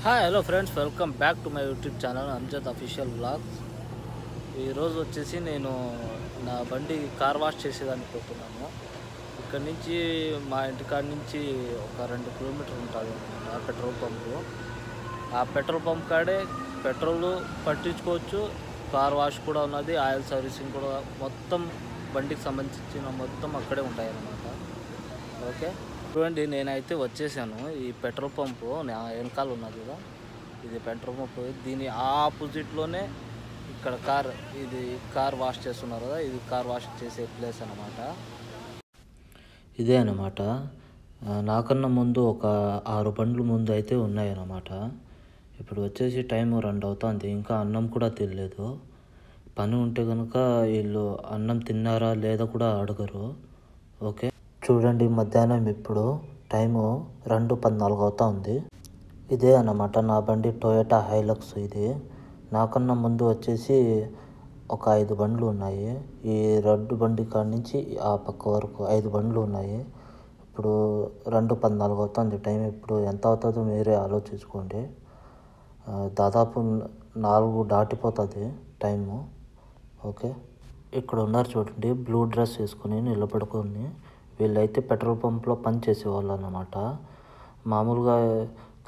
Hi hello friends, welcome back to my YouTube channel Amjad official vlogs. ఈరోజు వచ్చేసి నేను నా బండి కార్ వాష్ చేసేదానికి పోతున్నాను. ఇక్కడ నుంచి మా ఇంటికాడ నుంచి ఒక 2 కిలోమీటర్లు ఉంటుంది ఆ పెట్రోల్ పంపు. ఆ పెట్రోల్ పంప్ కాడే పెట్రోల్ పట్టించుకోవచ్చు, కార్ వాష్ కూడా ఉన్నది, ఆయిల్ సర్వీసింగ్ కూడా, మొత్తం బండికి సంబంధించిన మొత్తం అక్కడే ఉంటాయి అన్నమాట. ఓకే చూడండి, నేనైతే వచ్చేసాను. ఈ పెట్రోల్ పంపు నా వెనకాల ఉన్నది కదా, ఇది పెట్రోల్ పంపు. దీని ఆపోజిట్లోనే ఇక్కడ కార్ వాష్ చేస్తున్నారు కదా, ఇది కార్ వాష్ చేసే ప్లేస్ అన్నమాట. ఇదే అన్నమాట. నాకన్నా ముందు ఒక 6 బండ్లు ముందు అయితే ఉన్నాయన్నమాట. ఇప్పుడు వచ్చేసి టైం 2 అవుతుంది, ఇంకా అన్నం కూడా తినలేదు. పని ఉంటే కనుక వీళ్ళు అన్నం తిన్నారా లేదా కూడా అడగరు. ఓకే చూడండి, మధ్యాహ్నం ఇప్పుడు టైము 2:14 అవుతుంది. ఇదే అన్నమాట నా బండి, టొయోటా హైలక్స్. ఇది నాకన్నా ముందు వచ్చేసి ఒక 5 బండ్లు ఉన్నాయి. ఈ రెడ్ బండి కాడి నుంచి ఆ పక్క వరకు 5 బండ్లు ఉన్నాయి. ఇప్పుడు 2:14 అవుతుంది టైం. ఇప్పుడు ఎంత అవుతుందో మీరే ఆలోచించుకోండి. దాదాపు 4 దాటిపోతుంది టైము. ఓకే ఇక్కడ ఉన్నారు చూడండి, బ్లూ డ్రెస్ వేసుకొని నిలబడుకొని. వీళ్ళైతే పెట్రోల్ పంప్లో పని చేసేవాళ్ళు అన్నమాట. మామూలుగా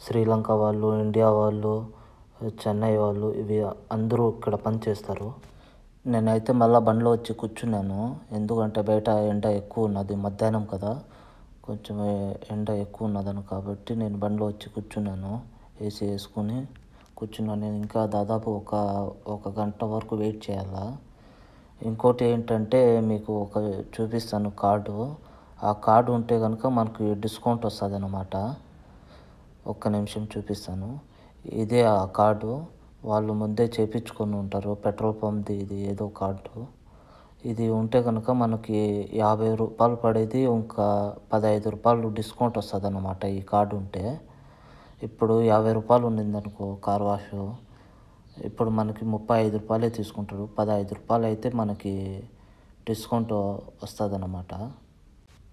శ్రీలంక వాళ్ళు, ఇండియా వాళ్ళు, చెన్నై వాళ్ళు, ఇవి అందరూ ఇక్కడ పని చేస్తారు. నేనైతే మళ్ళీ బండిలో వచ్చి కూర్చున్నాను, ఎందుకంటే బయట ఎండ ఎక్కువ ఉన్నది, మధ్యాహ్నం కదా, కొంచెం ఎండ ఎక్కువ ఉన్నదని కాబట్టి నేను బండిలో వచ్చి కూర్చున్నాను. ఏసీ వేసుకుని కూర్చున్నాను. నేను ఇంకా దాదాపు ఒక గంట వరకు వెయిట్ చేయాలా. ఇంకోటి ఏంటంటే మీకు చూపిస్తాను కార్డు. ఆ కార్డు ఉంటే కనుక మనకి డిస్కౌంట్ వస్తుంది అన్నమాట. ఒక్క నిమిషం చూపిస్తాను. ఇదే ఆ కార్డు, వాళ్ళు ముందే చేయించుకొని ఉంటారు పెట్రోల్ పంప్ది. ఇది ఏదో కార్డు, ఇది ఉంటే కనుక మనకి 50 రూపాయలు పడేది, ఇంకా 15 రూపాయలు డిస్కౌంట్ వస్తుంది అన్నమాట ఈ కార్డు ఉంటే. ఇప్పుడు 50 రూపాయలు ఉండింది అనుకో కార్ వాష్, ఇప్పుడు మనకి 35 రూపాయలే తీసుకుంటారు. 15 రూపాయలు అయితే మనకి డిస్కౌంట్ వస్తుంది అన్నమాట.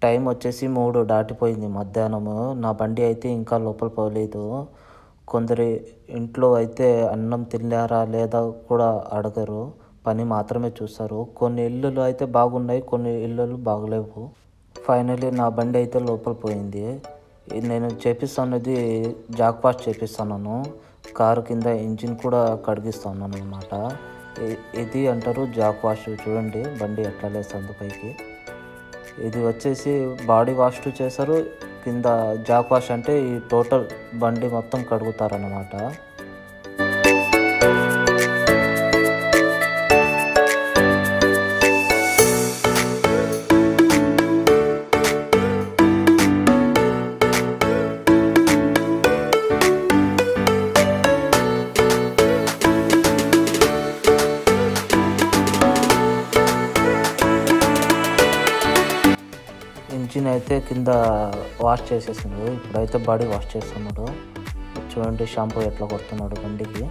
టైం వచ్చేసి 3 దాటిపోయింది మధ్యాహ్నము. నా బండి అయితే ఇంకా లోపల పోలేదు. కొందరి ఇంట్లో అయితే అన్నం తిన్నారా లేదా కూడా అడగరు, పని మాత్రమే చూస్తారు. కొన్ని ఇళ్ళు అయితే బాగున్నాయి, కొన్ని ఇళ్ళు బాగలేవు. ఫైనలీ నా బండి అయితే లోపల పోయింది. నేను చేపిస్తున్నది జాక్ వాష్ చేపిస్తున్నాను, కారు కింద ఇంజిన్ కూడా కడిగిస్తున్నాను అన్నమాట. ఇది అంటారు జాక్ వాష్. చూడండి బండి ఎట్లా లేస్తుంది పైకి. ఇది వచ్చేసి బాడీ వాష్ చేస్తారు, కింద జాక్ వాష్ అంటే ఈ టోటల్ బండి మొత్తం కడుగుతారన్నమాట. ఇంజిన్ అయితే కింద వాష్ చేసేస్తున్నాడు, ఇప్పుడైతే బాడీ వాష్ చేస్తున్నాడు. చూడండి షాంపూ ఎట్లా కొడుతున్నాడు బండికి.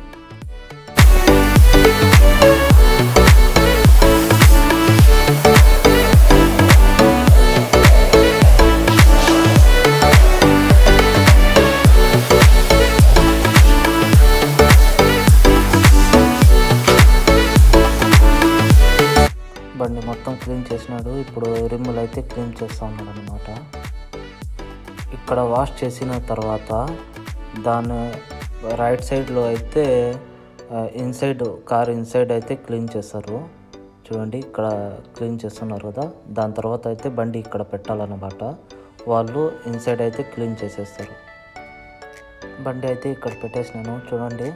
బండి మొత్తం క్లీన్ చేసినాడు. ఇప్పుడు రిమ్ములు అయితే క్లీన్ చేస్తూ ఉన్నాడు అనమాట. ఇక్కడ వాష్ చేసిన తర్వాత దాని రైట్ సైడ్లో అయితే కార్ ఇన్సైడ్ అయితే క్లీన్ చేస్తారు. చూడండి ఇక్కడ క్లీన్ చేస్తున్నారు కదా, దాని తర్వాత అయితే బండి ఇక్కడ పెట్టాలన్నమాట. వాళ్ళు ఇన్సైడ్ అయితే క్లీన్ చేసేస్తారు. బండి అయితే ఇక్కడ పెట్టేసినాను. చూడండి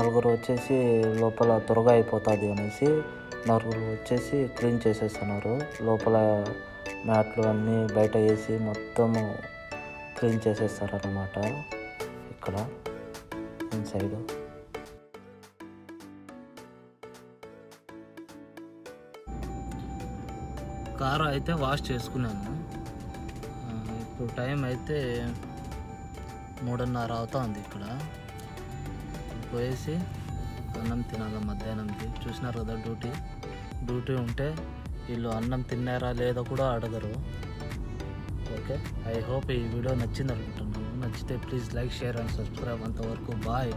4 వచ్చేసి లోపల త్వరగా అయిపోతుంది అనేసి 4 వచ్చేసి క్లీన్ చేసేస్తున్నారు. లోపల మ్యాట్లు అన్నీ బయట వేసి మొత్తము క్లీన్ చేసేస్తారన్నమాట ఇక్కడ ఇన్సైడ్. కారు అయితే వాష్ చేసుకున్నాను. ఇప్పుడు టైం అయితే 3:30 అవుతుంది. ఇక్కడ పోయేసి అన్నం తినాలి మధ్యాహ్నంది. చూసినారు కదా డ్యూటీ ఉంటే వీళ్ళు అన్నం తిన్నారా లేదా కూడా అడగరు. ఓకే, ఐ హోప్ ఈ వీడియో నచ్చింది అనుకుంటున్నాను. నచ్చితే please like share and subscribe. అంతవరకు బాయ్.